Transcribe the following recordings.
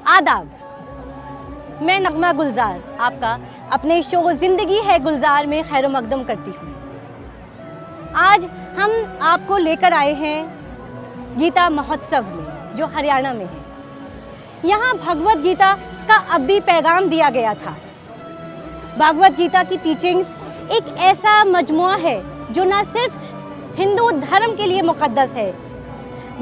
आदाब, मैं नगमा गुलजार आपका अपने शो ज़िंदगी है गुलजार में खैर मकदम करती हूँ। आज हम आपको लेकर आए हैं गीता महोत्सव में, जो हरियाणा में है। यहाँ भगवत गीता का अब्दी पैगाम दिया गया था। भगवत गीता की टीचिंग्स एक ऐसा मजमुआ है जो न सिर्फ हिंदू धर्म के लिए मुक़द्दस है,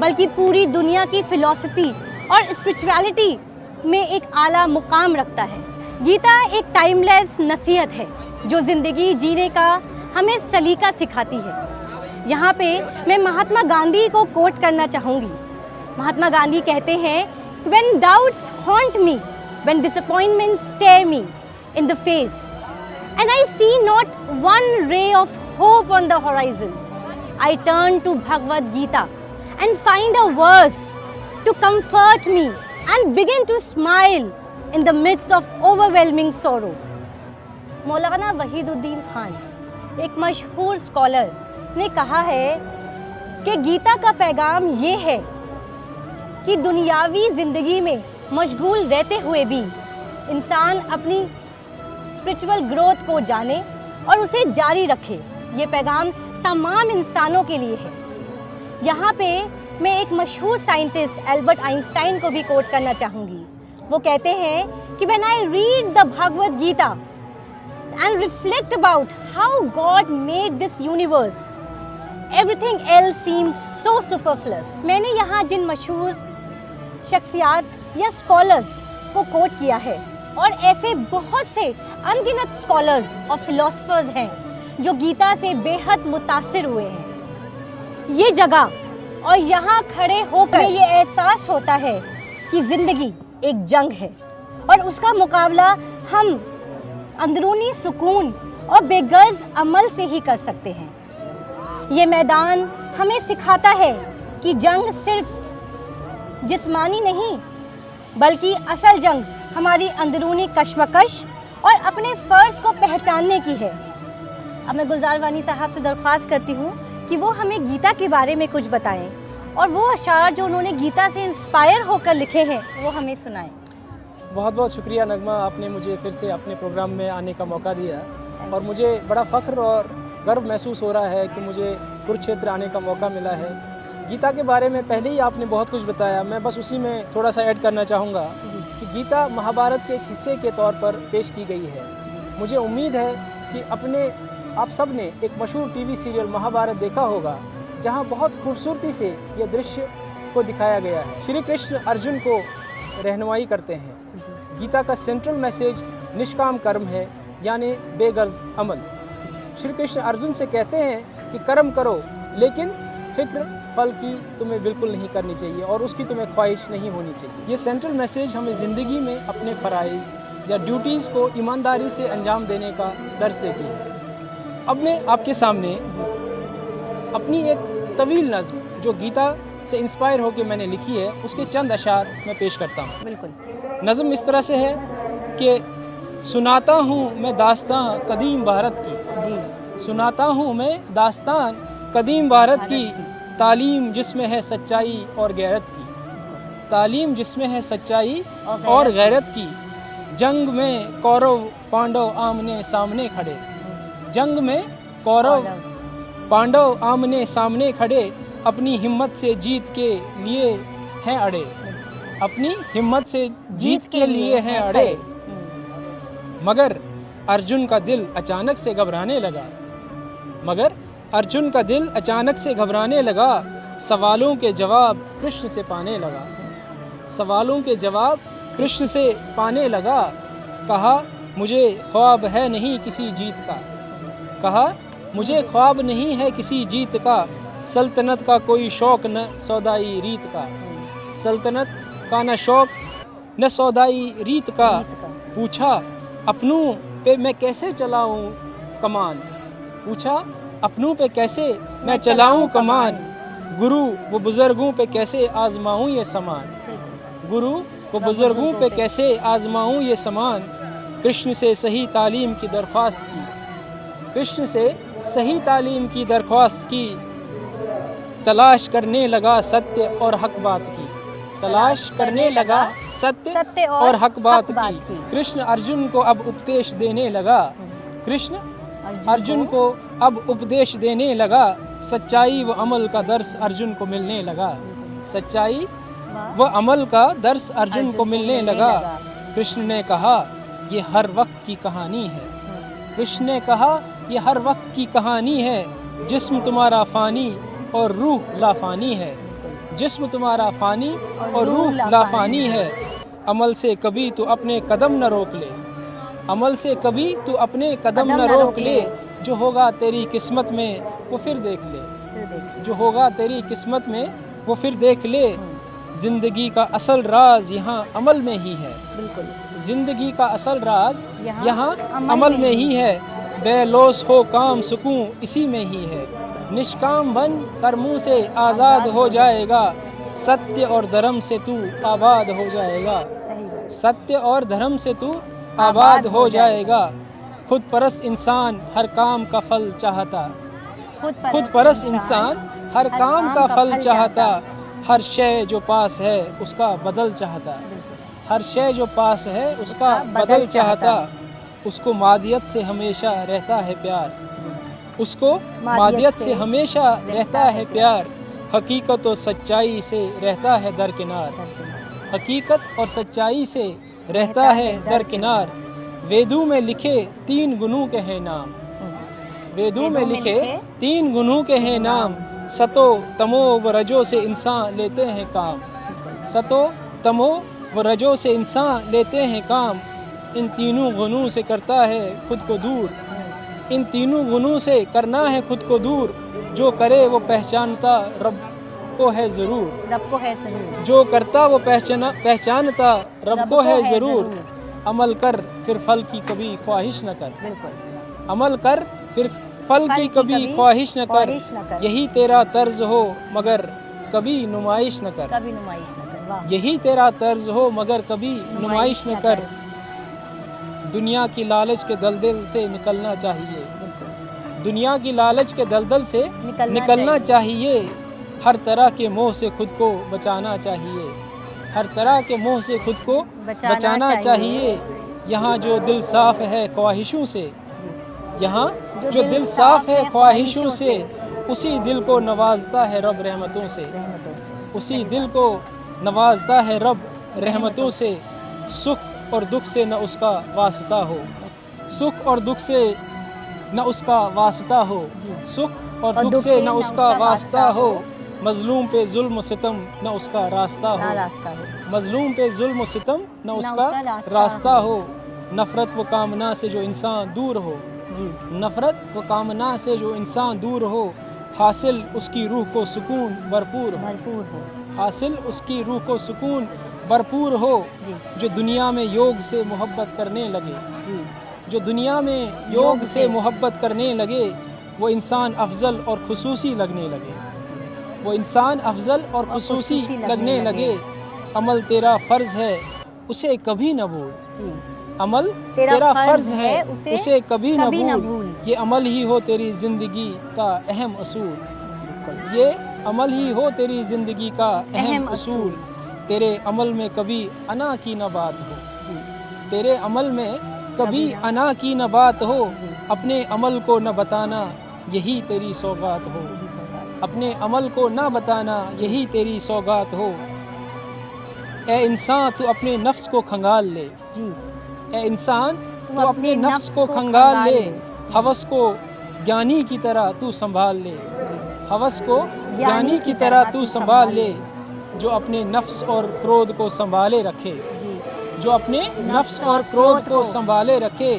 बल्कि पूरी दुनिया की फ़िलॉसफ़ी और स्पिरिचुअलिटी में एक आला मुकाम रखता है। गीता एक टाइमलेस नसीहत है जो ज़िंदगी जीने का हमें सलीका सिखाती है। यहाँ पे मैं महात्मा गांधी को कोट करना चाहूँगी। महात्मा गांधी कहते हैं, When doubts haunt me, when disappointments stare me in the face, and I see not one ray of hope on the horizon, I turn to Bhagavad Gita and find a verse to comfort me and begin to smile in the midst of overwhelming sorrow. मौलाना वहीदुद्दीन खान, एक मशहूर scholar, ने कहा है कि गीता का पैगाम ये है कि दुनियावी ज़िंदगी में मशगूल रहते हुए भी इंसान अपनी स्पिरिचुअल ग्रोथ को जाने और उसे जारी रखे। ये पैगाम तमाम इंसानों के लिए है। यहाँ पे मैं एक मशहूर साइंटिस्ट एल्बर्ट आइंस्टाइन को भी कोट करना चाहूँगी। वो कहते हैं कि When I read the Bhagavad Gita and reflect about how God made this universe, everything else seems so superfluous. मैंने यहाँ जिन मशहूर शख्सियात या स्कॉलर्स को कोट किया है, और ऐसे बहुत से अनगिनत स्कॉलर्स और फिलोसफर्स हैं जो गीता से बेहद मुतासिर हुए हैं। ये जगह और यहाँ खड़े होकर ये एहसास होता है कि ज़िंदगी एक जंग है और उसका मुकाबला हम अंदरूनी सुकून और बेगर्ज अमल से ही कर सकते हैं। ये मैदान हमें सिखाता है कि जंग सिर्फ जिस्मानी नहीं, बल्कि असल जंग हमारी अंदरूनी कश्मकश और अपने फ़र्ज़ को पहचानने की है। अब मैं गुलजार वानी साहब से दरख्वास्त करती हूँ कि वो हमें गीता के बारे में कुछ बताएं और वो अशार जो उन्होंने गीता से इंस्पायर होकर लिखे हैं वो हमें सुनाएं। बहुत बहुत शुक्रिया नगमा, आपने मुझे फिर से अपने प्रोग्राम में आने का मौका दिया और मुझे बड़ा फ़ख्र और गर्व महसूस हो रहा है कि मुझे कुरुक्षेत्र आने का मौका मिला है। गीता के बारे में पहले ही आपने बहुत कुछ बताया, मैं बस उसी में थोड़ा सा ऐड करना चाहूँगा कि गीता महाभारत के एक हिस्से के तौर पर पेश की गई है। मुझे उम्मीद है कि आप सब ने एक मशहूर टीवी सीरियल महाभारत देखा होगा, जहाँ बहुत खूबसूरती से यह दृश्य को दिखाया गया है। श्री कृष्ण अर्जुन को रहनुमाई करते हैं। गीता का सेंट्रल मैसेज निष्काम कर्म है, यानी बेगर्ज अमल। श्री कृष्ण अर्जुन से कहते हैं कि कर्म करो, लेकिन फिक्र फल की तुम्हें बिल्कुल नहीं करनी चाहिए और उसकी तुम्हें ख्वाहिश नहीं होनी चाहिए। ये सेंट्रल मैसेज हमें ज़िंदगी में अपने फ़राइज़ या ड्यूटीज़ को ईमानदारी से अंजाम देने का दर्स देती है। अब मैं आपके सामने अपनी एक तवील नज़्म जो गीता से इंस्पायर होकर मैंने लिखी है, उसके चंद अशार मैं पेश करता हूँ। बिल्कुल। नज़्म इस तरह से है कि सुनाता हूँ मैं दास्तां कदीम भारत की, जी, सुनाता हूँ मैं दास्तां कदीम भारत की, तालीम जिसमें है सच्चाई और गैरत की, तालीम जिसमें है सच्चाई और गैरत की। जंग में कौरव पांडव आमने सामने खड़े, जंग में कौरव पांडव आमने सामने खड़े, अपनी हिम्मत से जीत के लिए हैं अड़े, अपनी हिम्मत से जीत के लिए हैं अड़े। मगर अर्जुन का दिल अचानक से घबराने लगा, मगर अर्जुन का दिल अचानक से घबराने लगा, सवालों के जवाब कृष्ण से पाने लगा, सवालों के जवाब कृष्ण से पाने लगा। कहा मुझे ख्वाब है नहीं किसी जीत का, कहा मुझे ख्वाब नहीं है किसी जीत का, सल्तनत का कोई शौक़ न सौदाई रीत का, सल्तनत का न शौक़ न सौदाई रीत का। पूछा अपनों पे मैं कैसे चलाऊं कमान, पूछा अपनों पे कैसे मैं चलाऊं कमान, गुरु व बुज़ुर्गों पे कैसे आजमाऊं ये समान, गुरु व बुज़ुर्गों पे कैसे आजमाऊं ये समान। कृष्ण से सही तालीम की दरख्वास्त की, कृष्ण से सही तालीम की दरख्वास्त की, तलाश करने लगा सत्य और हक बात की, तलाश करने लगा सत्य सत्य और हक बात हक की। कृष्ण अर्जुन को अब उपदेश देने लगा, कृष्ण अर्जुन को अब उपदेश देने लगा। सच्चाई व अमल का दर्स अर्जुन को मिलने लगा, सच्चाई व अमल का दर्स अर्जुन को मिलने लगा। कृष्ण ने कहा ये हर वक्त की कहानी है, कृष्ण ने कहा ये हर वक्त की कहानी है। जिस्म तुम्हारा फानी और रूह लाफानी है, जिस्म तुम्हारा फानी और रूह लाफानी है। अमल से कभी तू अपने कदम न रोक ले, अमल से कभी तू अपने कदम न रोक ले। जो होगा तेरी किस्मत में वो फिर देख ले, जो होगा तेरी किस्मत में वो फिर देख ले। जिंदगी का असल राज यहाँ अमल में ही है, जिंदगी का असल राज यहाँ अमल में ही है। बेलोस हो काम सुकून इसी में ही है। निष्काम बन कर मुँह से आज़ाद हो जाएगा। सत्य और धर्म से तू आबाद हो जाएगा, सत्य और धर्म से तू आबाद हो जाएगा। खुद परस्त इंसान हर काम का फल चाहता, खुद परस्त इंसान हर काम का फल चाहता। हर शय जो पास है उसका बदल चाहता, हर शय जो पास है उसका बदल चाहता। उसको मादियत से हमेशा रहता है प्यार, उसको मादियत से हमेशा रहता है प्यार। हकीकत और सच्चाई से रहता है दरकिनार, हकीकत और सच्चाई से रहता है दरकिनार। वेदों में लिखे 3 गुणों के हैं नाम, वेदों में लिखे 3 गुणों के हैं नाम। सतो तमो व रजो से इंसान लेते हैं काम, सतो तमो व रजो से इंसान लेते हैं काम। इन तीनों गुणों से करता है खुद को दूर, इन तीनों गुणों से करना है खुद को दूर। जो करे वो पहचानता रब को है ज़रूर, रब को है ज़रूर। जो करता वो पहचानता रब को है ज़रूर। अमल कर फिर फल की कभी ख्वाहिश न कर, अमल कर फिर फल की कभी ख्वाहिश न कर। यही तेरा तर्ज हो मगर कभी नुमाइश न कर, कभी नुमाइश न कर। वाह। यही तेरा तर्ज हो मगर कभी नुमाइश न कर। दुनिया की लालच के दलदल से निकलना चाहिए, दुनिया की लालच के दलदल से निकलना चाहिए। हर तरह के मोह से खुद को बचाना चाहिए, हर तरह के मोह से खुद को बचाना चाहिए। यहाँ जो दिल साफ है ख्वाहिशों से, यहाँ जो दिल साफ है ख्वाहिशों से, उसी दिल को नवाजता है रब रहमतों से, उसी दिल को नवाजता है रब रहमतों से। सुख और दुख से न उसका वास्ता हो, सुख और दुख से न उसका वास्ता हो, सुख और दुख से न उसका वास्ता हो। मजलूम पे जुल्म सितम न उसका रास्ता हो, मजलूम पे जुल्म सितम न उसका रास्ता हो। नफ़रत व कामना से जो इंसान दूर हो, नफ़रत व कामना से जो इंसान दूर हो। हासिल उसकी रूह को सुकून भरपूर हो, हासिल उसकी रूह को सुकून भरपूर हो। जो दुनिया में योग से मोहब्बत करने लगे, जो दुनिया में योग से मोहब्बत करने लगे, वो इंसान अफजल और खुसूसी लगने लगे, वो इंसान अफजल और खुसूसी लगने लगे। अमल तेरा फ़र्ज़ है उसे कभी न भूल, अमल तेरा फ़र्ज़ है उसे कभी न भूल। ये अमल ही हो तेरी ज़िंदगी का अहम असूल, ये अमल ही हो तेरी ज़िंदगी का अहम असूल। तेरे अमल में कभी अना की न बात हो, तेरे अमल में कभी अना की न बात हो। अपने अमल को न बताना यही तेरी सौगात हो, अपने अमल को न बताना यही तेरी सौगात हो। ए इंसान तू अपने नफ्स को खंगाल ले, ए इंसान तू अपने नफ्स को खंगाल ले। हवस को ज्ञानी की तरह तू संभाल ले, हवस को ज्ञानी की तरह तू संभाल ले। जो अपने नफ्स और क्रोध को संभाले रखे, जो अपने नफ्स और क्रोध को संभाले रखे।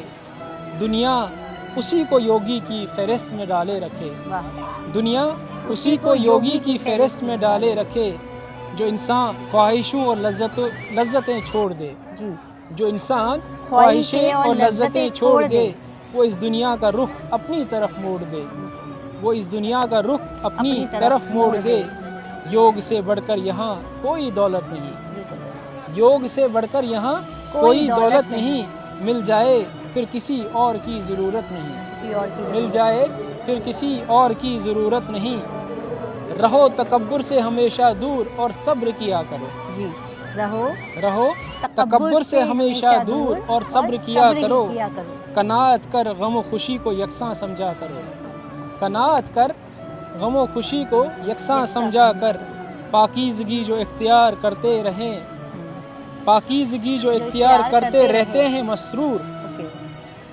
दुनिया उसी को योगी की फहरिस्त में डाले रखे, दुनिया उसी को योगी की फहरिस्त में डाले रखे। जो इंसान ख्वाहिशों और लज्जतें छोड़ दे, जो इंसान ख्वाहिशें और लज्जतें छोड़ दे, वो इस दुनिया का रुख अपनी तरफ मोड़ दे, वो इस दुनिया का रुख अपनी तरफ मोड़ दे। योग से बढ़कर यहाँ कोई दौलत नहीं, योग से बढ़कर यहाँ कोई दौलत नहीं। मिल जाए फिर किसी और की ज़रूरत नहीं, मिल जाए फिर किसी और की ज़रूरत नहीं। रहो तकब्बुर से हमेशा दूर और सब्र किया करो। जी, रहो तकब्बुर से हमेशा दूर और सब्र किया करो। करो। कनात कर गम खुशी को यकसां समझा करो। कनात कर गम खुशी को यकसां समझा कर पाकीज़गी जो इख्तियार करते रहें, पाकीज़गी जो इख्तियार करते रहते हैं मसरूर,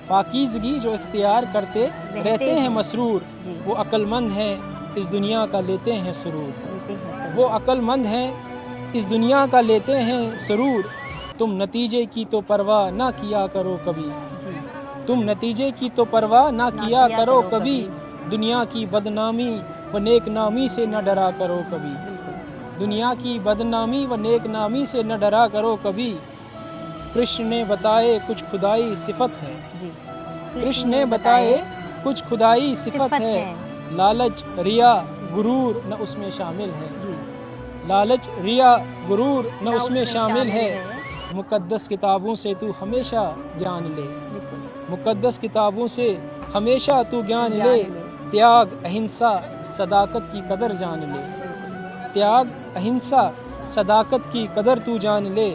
पाकीज़गी जो इख्तियार करते रहते हैं मसरूर, वो अक्लमंद हैं इस दुनिया का लेते हैं सुरूर। वो अक्लमंद हैं इस दुनिया का लेते हैं सुरूर। तुम नतीजे की तो परवाह ना किया करो कभी, तुम नतीजे की तो परवाह ना किया करो कभी। दुनिया की बदनामी व नेकनामी से न डरा करो कभी, दुनिया की बदनामी व नेकनामी से न डरा करो कभी। कृष्ण ने बताए कुछ खुदाई सिफत है, कृष्ण ने बताए कुछ खुदाई सिफत है। लालच रिया गुरूर न उसमें शामिल है, लालच रिया गुरूर न उसमें शामिल है। मुकद्दस किताबों से तू हमेशा ज्ञान ले, मुकद्दस किताबों से हमेशा तू ज्ञान ले। त्याग अहिंसा सदाकत की कदर जान ले, त्याग अहिंसा सदाकत की कदर तू जान ले।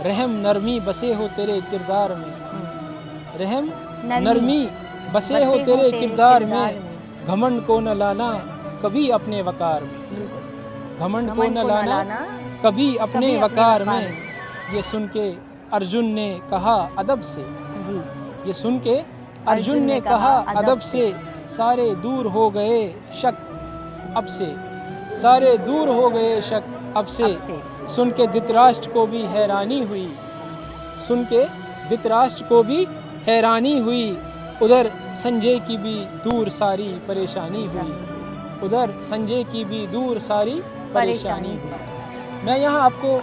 रहम नरमी बसे हो तेरे किरदार में, रहम नरमी बसे हो तेरे किरदार में। घमंड को न लाना कभी अपने वकार में, घमंड को न लाना कभी अपने वकार में। ये सुन के अर्जुन ने कहा अदब से, ये सुन के अर्जुन ने कहा अदब से। सारे दूर हो गए शक अब से, सारे दूर हो गए शक अब से। सुन के धृतराष्ट्र को भी हैरानी हुई, सुन के धृतराष्ट्र को भी हैरानी हुई। उधर संजय की भी दूर सारी परेशानी हुई, उधर संजय की भी दूर सारी परेशानी हुई। मैं यहाँ आपको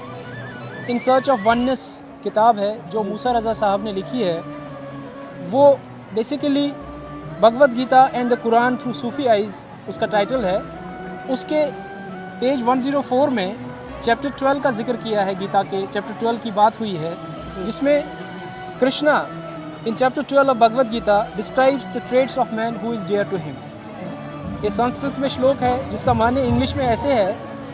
इन सर्च ऑफ वननेस किताब है जो मूसा रज़ा साहब ने लिखी है, वो basically Bhagavad Gita and the Quran through Sufi eyes उसका टाइटल है। उसके पेज 104 में चैप्टर 12 का जिक्र किया है, गीता के चैप्टर 12 की बात हुई है, जिसमें Krishna in chapter 12 of Bhagavad Gita describes the traits of man who is dear to him. ये संस्कृत में श्लोक है जिसका माने इंग्लिश में ऐसे है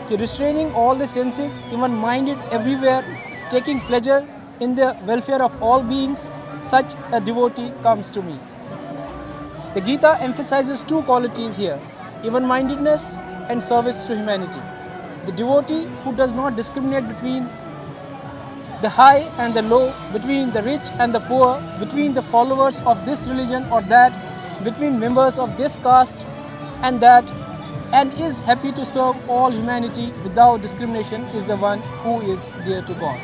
कि restraining all the senses even minded everywhere, taking pleasure in the welfare of all beings, such a devotee comes to me. The Gita emphasizes two qualities here, even-mindedness and service to humanity. The devotee who does not discriminate between the high and the low, between the rich and the poor, between the followers of this religion or that, between members of this caste and that, and is happy to serve all humanity without discrimination, is the one who is dear to God.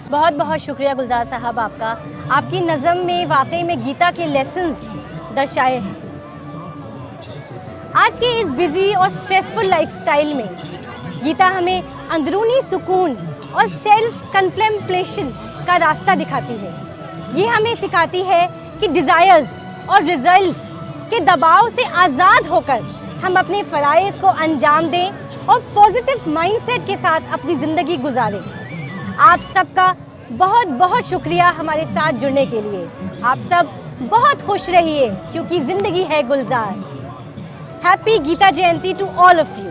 बहुत बहुत शुक्रिया गुलजार साहब आपका। आपकी नज़म में वाकई में गीता के लेसन्स दर्शाए हैं। आज के इस बिज़ी और स्ट्रेसफुल लाइफस्टाइल में गीता हमें अंदरूनी सुकून और सेल्फ कंटेम्पलेशन का रास्ता दिखाती है। ये हमें सिखाती है कि डिज़ायर्स और रिजल्ट्स के दबाव से आज़ाद होकर हम अपने फ़राइज़ को अंजाम दें और पॉजिटिव माइंडसेट के साथ अपनी ज़िंदगी गुजारें। आप सबका बहुत बहुत शुक्रिया हमारे साथ जुड़ने के लिए। आप सब बहुत खुश रहिए क्योंकि ज़िंदगी है गुलजार। Happy Gita Jayanti to all of you.